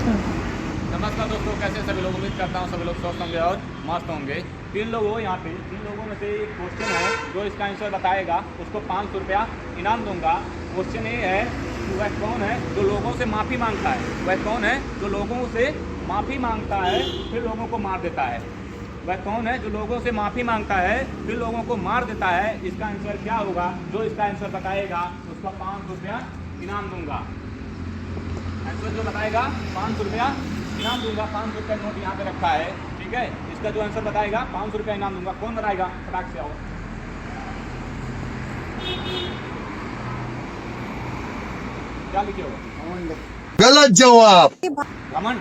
नमस्कार दोस्तों, कैसे सभी लोग? उम्मीद करता हूँ सभी लोग स्वस्थ होंगे और मस्त होंगे। तीन लोग हो यहाँ पे, तीन लोगों में से एक क्वेश्चन है, जो इसका आंसर बताएगा उसको 500 रुपया इनाम दूंगा। क्वेश्चन ये है कि वह कौन है जो लोगों से माफ़ी मांगता है? वह कौन है जो लोगों से माफ़ी मांगता है फिर लोगों को मार देता है? वह कौन है जो लोगों से माफ़ी मांगता है फिर लोगों को मार देता है? इसका आंसर क्या होगा? जो इसका आंसर बताएगा उसका 500 रुपया इनाम दूंगा। आंसर जो बताएगा 500 रुपया इनाम दूंगा। 500 रुपया नोट यहाँ पे रखा है, ठीक है। इसका जो आंसर बताएगा 500 रुपया इनाम दूंगा। कौन बताएगा? फटाक से आओ। क्या लिखे हो? गलत जवाब। घमंड?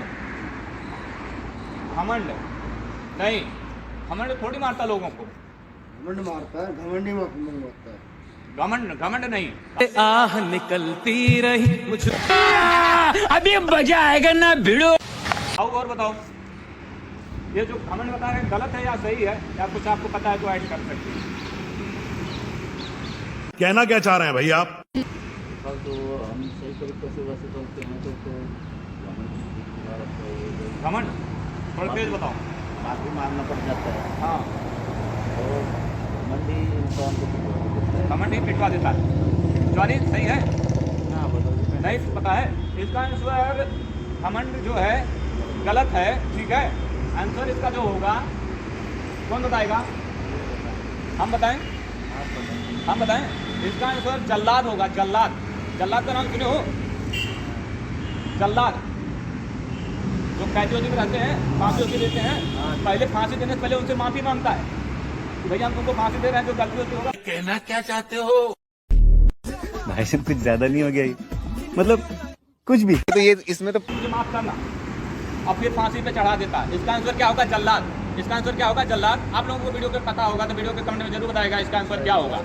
घमंड नहीं, घमंड थोड़ी मारता लोगों को। घमंड मारता है, घमंडी मारता है। घमंड घमंड नहीं। आह निकलती रही मुझे अभी मजा आएगा ना भिड़ो। आओ और बताओ, ये जो घमंड बता रहे हैं गलत है या सही है, या कुछ आपको पता है तो ऐड कर सकते हैं। कहना क्या चाह रहे हैं भाई आप? तो हम सही तरीके से वैसे चलते हैं तो घमंड थोड़ा तेज बताओ। माफी मांगना पड़ जाता है। हाँ, और मंडी इंसान को देता है। घमंड ही पिटवा देता है। जवानी सही है? हाँ बताओ। नहीं पता है? इसका आंसर घमंड जो है गलत है, ठीक है। आंसर इसका जो होगा कौन बताएगा? हम बताएं? हम बताएं? इसका आंसर जल्लाद होगा। जल्लाद, जल्लाद का नाम सुने हो? जल्लाद जो कैदी में रहते हैं, फांसी उसे देते हैं, पहले फांसी देने से पहले उनसे माफी मांगता है कि भैया हम तुमको फांसी दे रहे हैं, जो गलती होती होगा। कहना क्या चाहते हो? भाई साहब कुछ ज्यादा नहीं हो गया ये? मतलब कुछ भी तो ये इसमें तो मुझे माफ करना, और फिर फांसी पे चढ़ा देता है। इसका आंसर क्या होगा? जल्लाद। इसका आंसर क्या होगा? जल्लाद। आप लोगों को वीडियो पे पता होगा तो वीडियो के कमेंट में जरूर बताएगा इसका आंसर क्या होगा।